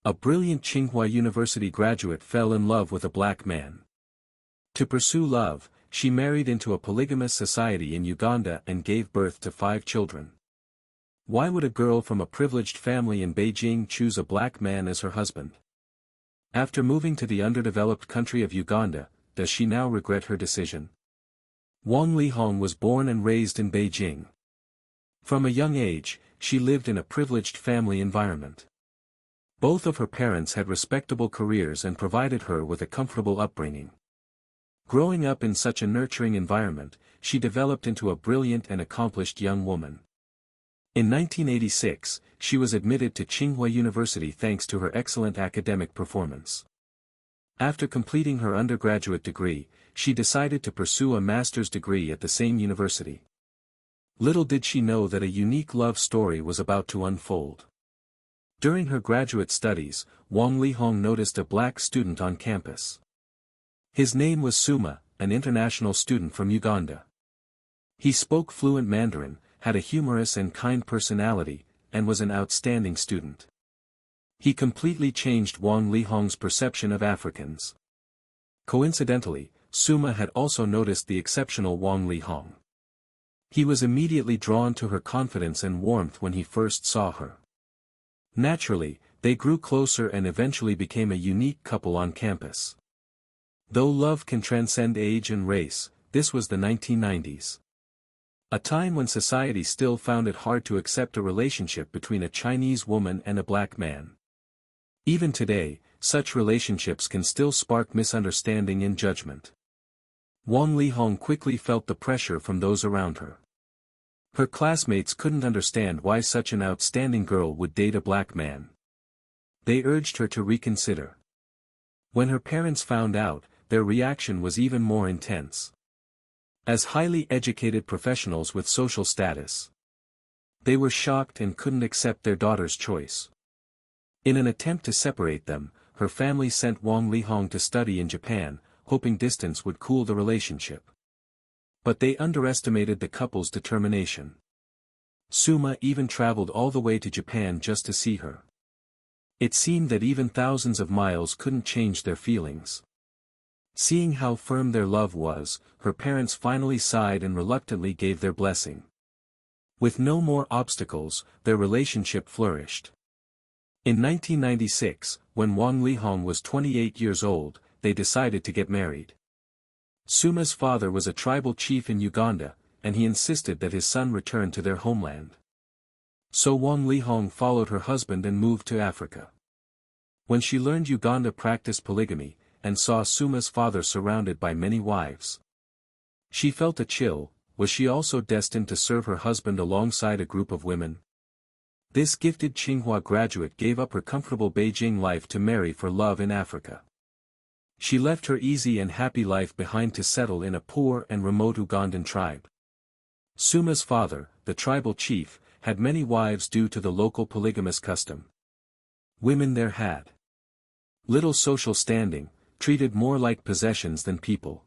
A brilliant Tsinghua University graduate fell in love with a black man. To pursue love, she married into a polygamous society in Uganda and gave birth to 5 children. Why would a girl from a privileged family in Beijing choose a black man as her husband? After moving to the underdeveloped country of Uganda, does she now regret her decision? Wang Lihong was born and raised in Beijing. From a young age, she lived in a privileged family environment. Both of her parents had respectable careers and provided her with a comfortable upbringing. Growing up in such a nurturing environment, she developed into a brilliant and accomplished young woman. In 1986, she was admitted to Tsinghua University thanks to her excellent academic performance. After completing her undergraduate degree, she decided to pursue a master's degree at the same university. Little did she know that a unique love story was about to unfold. During her graduate studies, Wang Lihong noticed a black student on campus. His name was Suma, an international student from Uganda. He spoke fluent Mandarin, had a humorous and kind personality, and was an outstanding student. He completely changed Wang Lihong's perception of Africans. Coincidentally, Suma had also noticed the exceptional Wang Lihong. He was immediately drawn to her confidence and warmth when he first saw her. Naturally, they grew closer and eventually became a unique couple on campus. Though love can transcend age and race, this was the 1990s. A time when society still found it hard to accept a relationship between a Chinese woman and a black man. Even today, such relationships can still spark misunderstanding and judgment. Wang Lihong quickly felt the pressure from those around her. Her classmates couldn't understand why such an outstanding girl would date a black man. They urged her to reconsider. When her parents found out, their reaction was even more intense. As highly educated professionals with social status, they were shocked and couldn't accept their daughter's choice. In an attempt to separate them, her family sent Wang Lihong to study in Japan, hoping distance would cool the relationship. But they underestimated the couple's determination. Suma even traveled all the way to Japan just to see her. It seemed that even thousands of miles couldn't change their feelings. Seeing how firm their love was, her parents finally sighed and reluctantly gave their blessing. With no more obstacles, their relationship flourished. In 1996, when Wang Lihong was 28 years old, they decided to get married. Suma's father was a tribal chief in Uganda, and he insisted that his son return to their homeland. So Wang Lihong followed her husband and moved to Africa. When she learned Uganda practiced polygamy, and saw Suma's father surrounded by many wives, she felt a chill. Was she also destined to serve her husband alongside a group of women? This gifted Tsinghua graduate gave up her comfortable Beijing life to marry for love in Africa. She left her easy and happy life behind to settle in a poor and remote Ugandan tribe. Suma's father, the tribal chief, had many wives due to the local polygamous custom. Women there had little social standing, treated more like possessions than people.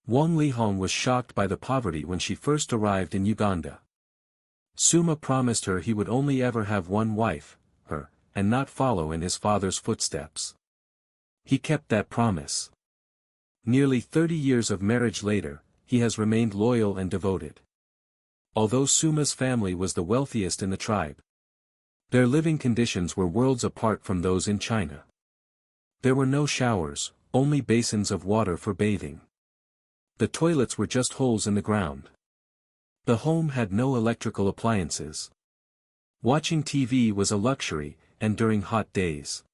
Wang Lihong was shocked by the poverty when she first arrived in Uganda. Suma promised her he would only ever have one wife, her, and not follow in his father's footsteps. He kept that promise. Nearly 30 years of marriage later, he has remained loyal and devoted. Although Suma's family was the wealthiest in the tribe, their living conditions were worlds apart from those in China. There were no showers, only basins of water for bathing. The toilets were just holes in the ground. The home had no electrical appliances. Watching TV was a luxury, and during hot days,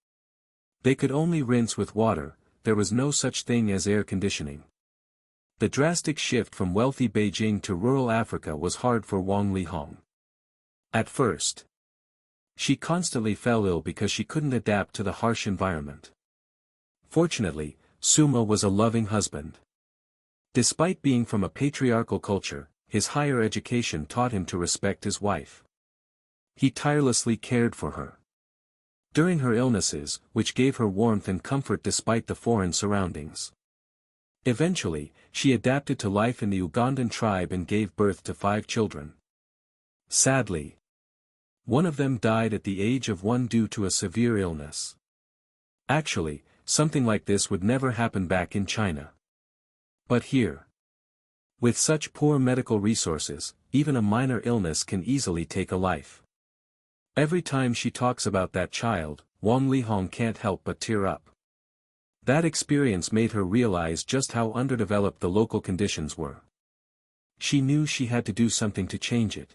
they could only rinse with water. There was no such thing as air conditioning. The drastic shift from wealthy Beijing to rural Africa was hard for Wang Lihong. At first, she constantly fell ill because she couldn't adapt to the harsh environment. Fortunately, Suma was a loving husband. Despite being from a patriarchal culture, his higher education taught him to respect his wife. He tirelessly cared for her during her illnesses, which gave her warmth and comfort despite the foreign surroundings. Eventually, she adapted to life in the Ugandan tribe and gave birth to 5 children. Sadly, One of them died at the age of 1 due to a severe illness. Actually, something like this would never happen back in China. But here, with such poor medical resources, even a minor illness can easily take a life. Every time she talks about that child, Wang Lihong can't help but tear up. That experience made her realize just how underdeveloped the local conditions were. She knew she had to do something to change it.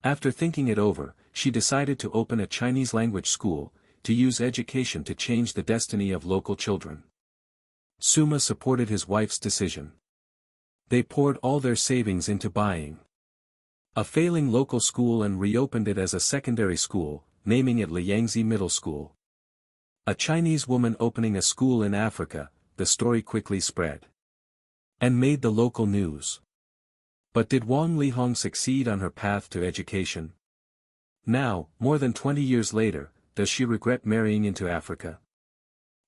After thinking it over, she decided to open a Chinese language school, to use education to change the destiny of local children. Suma supported his wife's decision. They poured all their savings into buying a failing local school and reopened it as a secondary school, naming it Liangzi Middle School. A Chinese woman opening a school in Africa, the story quickly spread and made the local news. But did Wang Lihong succeed on her path to education? Now, more than 20 years later, does she regret marrying into Africa?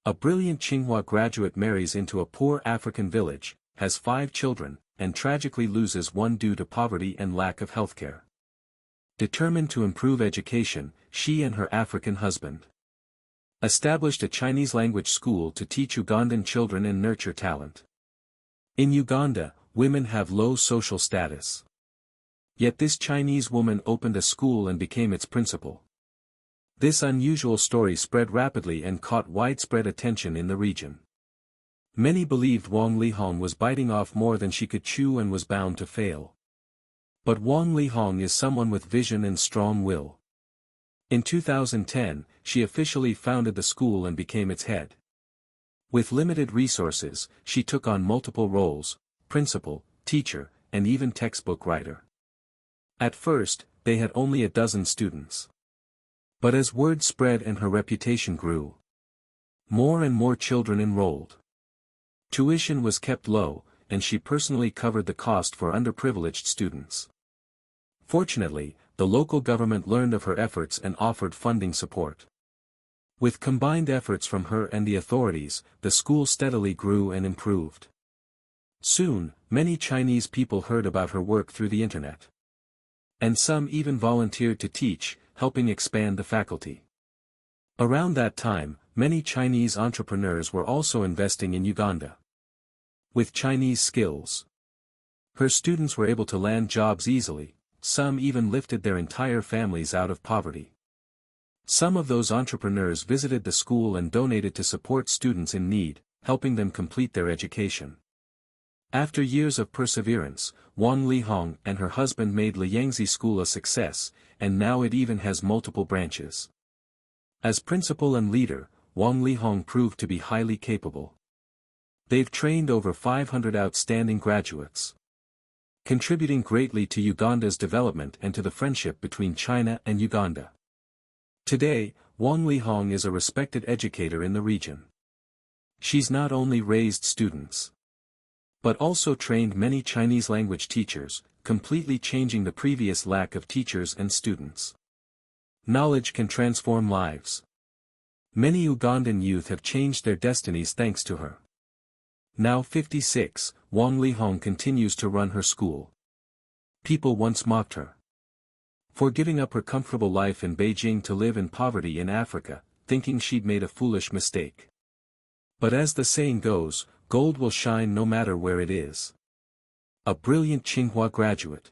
A brilliant Tsinghua graduate marries into a poor African village, has 5 children, and tragically loses one due to poverty and lack of healthcare. Determined to improve education, she and her African husband established a Chinese language school to teach Ugandan children and nurture talent. In Uganda, women have low social status. Yet this Chinese woman opened a school and became its principal. This unusual story spread rapidly and caught widespread attention in the region. Many believed Wang Lihong was biting off more than she could chew and was bound to fail. But Wang Lihong is someone with vision and strong will. In 2010, she officially founded the school and became its head. With limited resources, she took on multiple roles: principal, teacher, and even textbook writer. At first, they had only a dozen students. But as word spread and her reputation grew, more and more children enrolled. Tuition was kept low, and she personally covered the cost for underprivileged students. Fortunately, the local government learned of her efforts and offered funding support. With combined efforts from her and the authorities, the school steadily grew and improved. Soon, many Chinese people heard about her work through the internet. And some even volunteered to teach, helping expand the faculty. Around that time, many Chinese entrepreneurs were also investing in Uganda. With Chinese skills, her students were able to land jobs easily, some even lifted their entire families out of poverty. Some of those entrepreneurs visited the school and donated to support students in need, helping them complete their education. After years of perseverance, Wang Lihong and her husband made Liangzi School a success, and now it even has multiple branches. As principal and leader, Wang Lihong proved to be highly capable. They've trained over 500 outstanding graduates, contributing greatly to Uganda's development and to the friendship between China and Uganda. Today, Wang Lihong is a respected educator in the region. She's not only raised students, but also trained many Chinese language teachers, completely changing the previous lack of teachers and students. Knowledge can transform lives. Many Ugandan youth have changed their destinies thanks to her. Now 56, Wang Lihong continues to run her school. People once mocked her for giving up her comfortable life in Beijing to live in poverty in Africa, thinking she'd made a foolish mistake. But as the saying goes, gold will shine no matter where it is. A brilliant Tsinghua graduate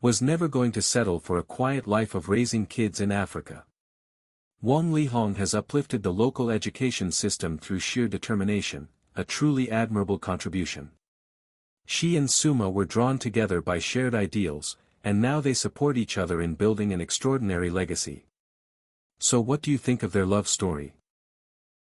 was never going to settle for a quiet life of raising kids in Africa. Wang Lihong has uplifted the local education system through sheer determination, a truly admirable contribution. She and Suma were drawn together by shared ideals, and now they support each other in building an extraordinary legacy. So what do you think of their love story?